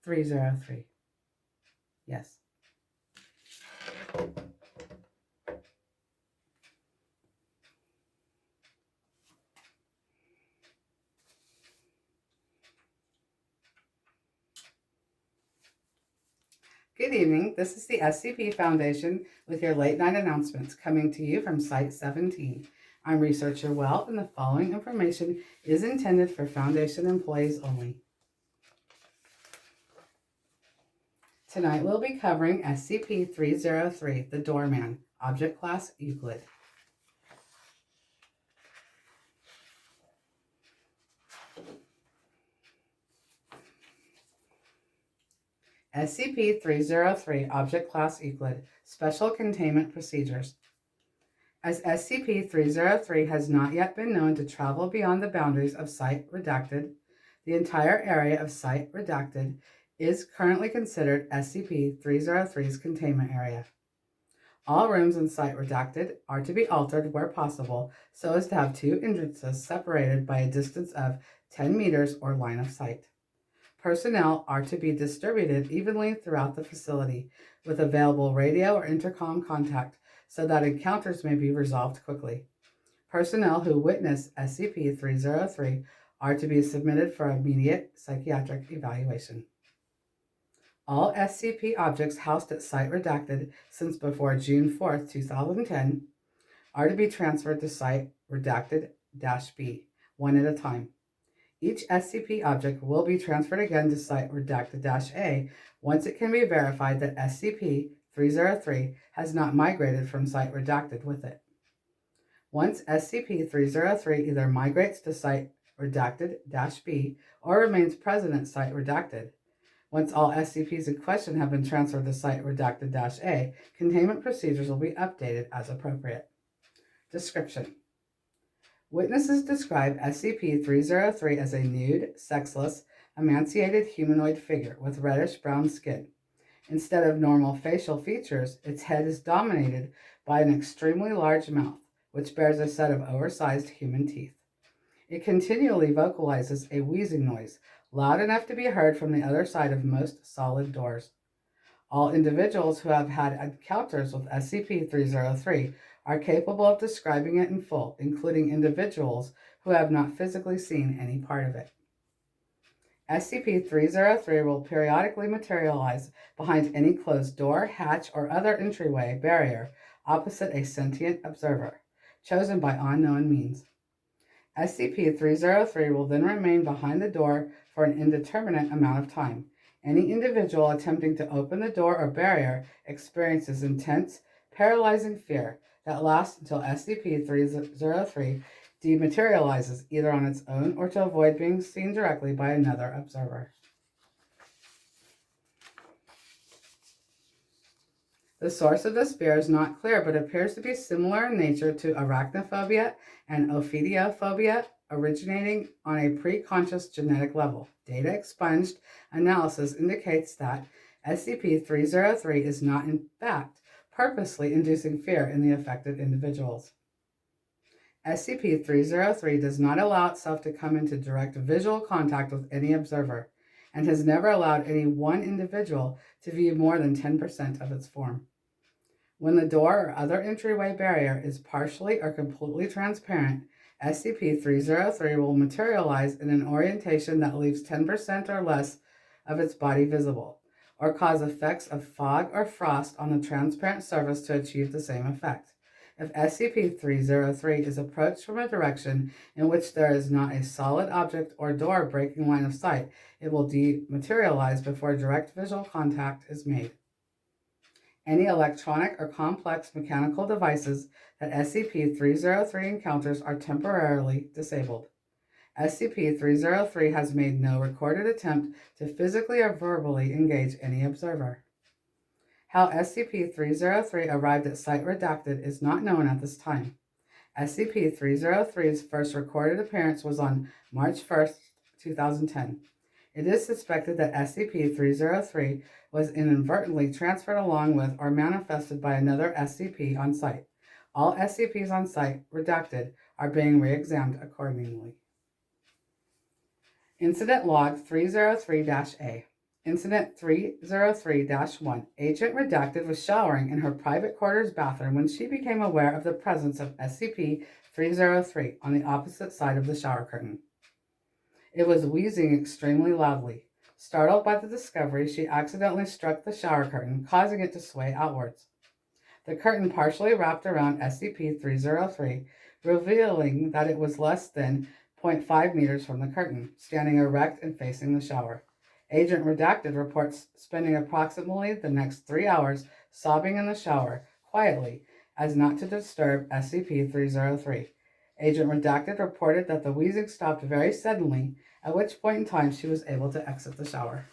303. Yes. Good evening. This is the SCP Foundation with your late night announcements coming to you from Site 17. I'm Researcher Well, and the following information is intended for Foundation employees only. Tonight we'll be covering SCP-303 The Doorman, Object Class Euclid. SCP-303 Object Class Euclid, Special Containment Procedures. As SCP-303 has not yet been known to travel beyond the boundaries of Site Redacted, the entire area of Site Redacted is currently considered SCP-303's containment area. All rooms in Site Redacted are to be altered where possible so as to have two entrances separated by a distance of 10 meters or line of sight. Personnel are to be distributed evenly throughout the facility with available radio or intercom contact so that encounters may be resolved quickly. Personnel who witness SCP-303 are to be submitted for immediate psychiatric evaluation. All SCP objects housed at Site Redacted since before June 4, 2010 are to be transferred to Site Redacted-B, one at a time. Each SCP object will be transferred again to Site Redacted-A once it can be verified that SCP-303 has not migrated from Site Redacted with it. Once SCP-303 either migrates to Site Redacted-B or remains present at Site Redacted, once all SCPs in question have been transferred to Site Redacted-A, containment procedures will be updated as appropriate. Description. Witnesses describe SCP-303 as a nude, sexless, emaciated humanoid figure with reddish-brown skin. Instead of normal facial features, its head is dominated by an extremely large mouth, which bears a set of oversized human teeth. It continually vocalizes a wheezing noise, loud enough to be heard from the other side of most solid doors. All individuals who have had encounters with SCP-303 are capable of describing it in full, including individuals who have not physically seen any part of it. SCP-303 will periodically materialize behind any closed door, hatch, or other entryway barrier opposite a sentient observer, chosen by unknown means. SCP-303 will then remain behind the door for an indeterminate amount of time. Any individual attempting to open the door or barrier experiences intense, paralyzing fear that lasts until SCP-303 dematerializes either on its own or to avoid being seen directly by another observer. The source of this fear is not clear, but appears to be similar in nature to arachnophobia and ophidiophobia, originating on a pre-conscious genetic level. Data expunged analysis indicates that SCP-303 is not, in fact, purposely inducing fear in the affected individuals. SCP-303 does not allow itself to come into direct visual contact with any observer, and has never allowed any one individual to view more than 10% of its form. When the door or other entryway barrier is partially or completely transparent, SCP-303 will materialize in an orientation that leaves 10% or less of its body visible, or cause effects of fog or frost on the transparent surface to achieve the same effect. If SCP-303 is approached from a direction in which there is not a solid object or door breaking line of sight, it will dematerialize before direct visual contact is made. Any electronic or complex mechanical devices that SCP-303 encounters are temporarily disabled. SCP-303 has made no recorded attempt to physically or verbally engage any observer. How SCP-303 arrived at Site Redacted is not known at this time. SCP-303's first recorded appearance was on March 1, 2010. It is suspected that SCP-303 was inadvertently transferred along with or manifested by another SCP on site. All SCPs on Site Redacted are being re-examined accordingly. Incident Log 303-A. Incident 303-1. Agent Redacted was showering in her private quarters bathroom when she became aware of the presence of SCP-303 on the opposite side of the shower curtain. It was wheezing extremely loudly. Startled by the discovery, she accidentally struck the shower curtain, causing it to sway outwards. The curtain partially wrapped around SCP-303, revealing that it was less than 0.5 meters from the curtain, standing erect and facing the shower. Agent Redacted reports spending approximately the next 3 hours sobbing in the shower, quietly, as not to disturb SCP-303. Agent Redacted reported that the wheezing stopped very suddenly, at which point in time she was able to exit the shower.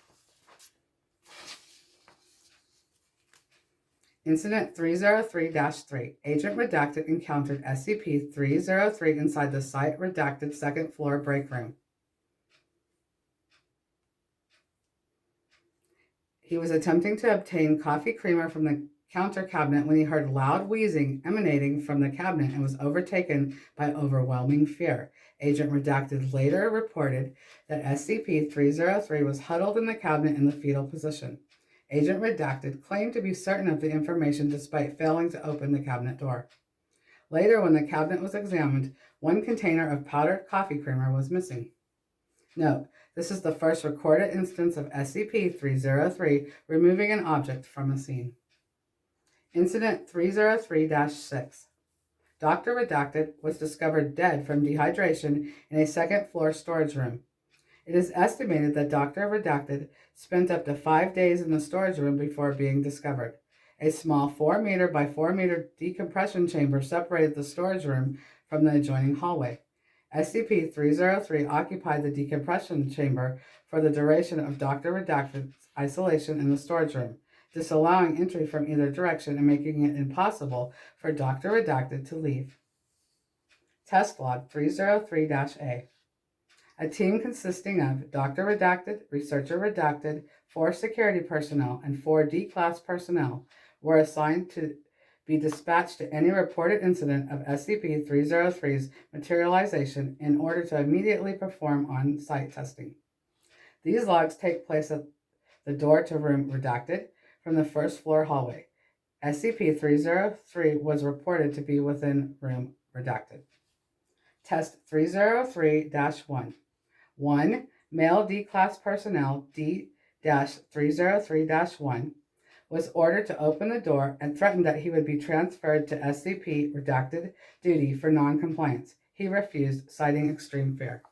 Incident 303-3. Agent Redacted encountered SCP-303 inside the Cite Redacted second floor break room. He was attempting to obtain coffee creamer from the counter cabinet when he heard loud wheezing emanating from the cabinet and was overtaken by overwhelming fear. Agent Redacted later reported that SCP-303 was huddled in the cabinet in the fetal position. Agent Redacted claimed to be certain of the information despite failing to open the cabinet door. Later, when the cabinet was examined, one container of powdered coffee creamer was missing. Note: this is the first recorded instance of SCP-303 removing an object from a scene. Incident 303-6. Dr. Redacted was discovered dead from dehydration in a second-floor storage room. It is estimated that Dr. Redacted spent up to 5 days in the storage room before being discovered. A small 4 meter by 4 meter decompression chamber separated the storage room from the adjoining hallway. SCP-303 occupied the decompression chamber for the duration of Dr. Redacted's isolation in the storage room, disallowing entry from either direction and making it impossible for Dr. Redacted to leave. Test Log 303-A. A team consisting of Dr. Redacted, Researcher Redacted, 4 security personnel, and 4 D-Class personnel were assigned to be dispatched to any reported incident of SCP-303's materialization in order to immediately perform on-site testing. These logs take place at the door to room Redacted from the first floor hallway. SCP-303 was reported to be within room Redacted. Test 303-1. 1. Male D-Class personnel D-303-1 was ordered to open the door and threatened that he would be transferred to SCP Redacted duty for non-compliance. He refused, citing extreme fear.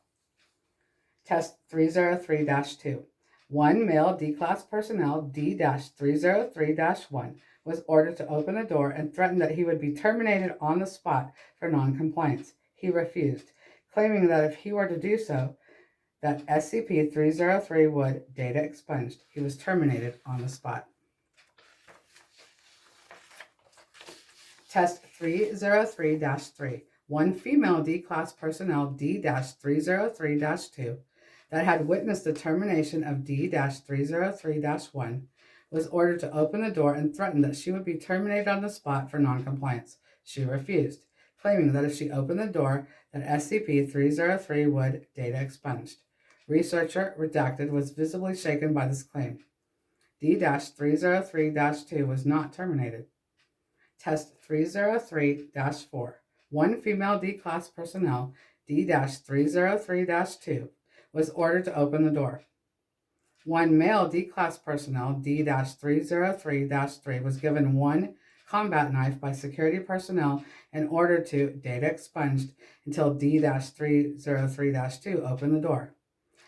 Test 303-2. 1 male D-Class personnel D-303-1 was ordered to open the door and threatened that he would be terminated on the spot for non-compliance. He refused, claiming that if he were to do so, that SCP-303 would data expunged. He was terminated on the spot. Test 303-3. 1 female D-Class personnel D-303-2 that had witnessed the termination of D-303-1 was ordered to open the door and threatened that she would be terminated on the spot for non-compliance. She refused, claiming that if she opened the door, that SCP-303 would data expunged. Researcher Redacted was visibly shaken by this claim. D-303-2 was not terminated. Test 303-4. 1 female D-Class personnel D-303-2 was ordered to open the door. 1 male D-Class personnel D-303-3 was given 1 combat knife by security personnel in order to data expunged until D-303-2 opened the door.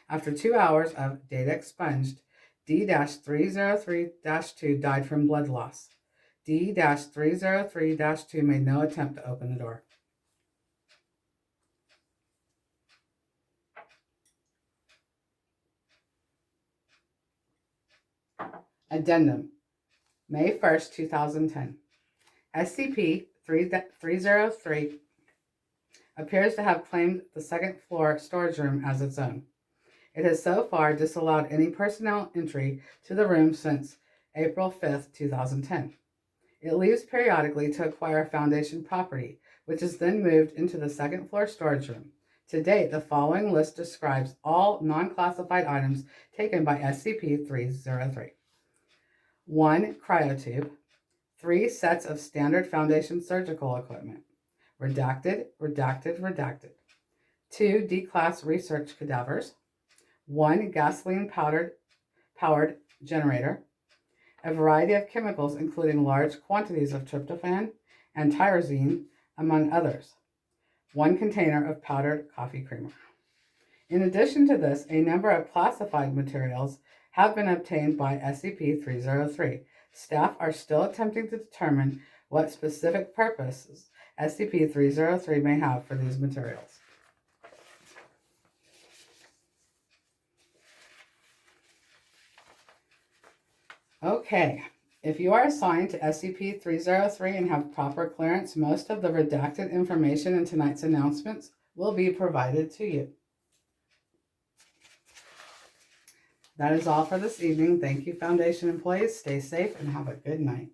After 2 hours of data expunged, D-303-2 died from blood loss. D-303-2 made no attempt to open the door. Addendum. May 1st, 2010. SCP-303 appears to have claimed the second floor storage room as its own. It has so far disallowed any personnel entry to the room since April 5th, 2010. It leaves periodically to acquire Foundation property, which is then moved into the second floor storage room. To date, the following list describes all non-classified items taken by SCP-303. 1 cryotube, 3 sets of standard Foundation surgical equipment. Redacted, redacted, redacted. 2 D-class research cadavers. 1 gasoline-powered generator. A variety of chemicals including large quantities of tryptophan and tyrosine, among others. 1 container of powdered coffee creamer. In addition to this, a number of classified materials have been obtained by SCP-303. Staff are still attempting to determine what specific purposes SCP-303 may have for these materials. Okay, if you are assigned to SCP-303 and have proper clearance, most of the redacted information in tonight's announcements will be provided to you. That is all for this evening. Thank you, Foundation employees. Stay safe and have a good night.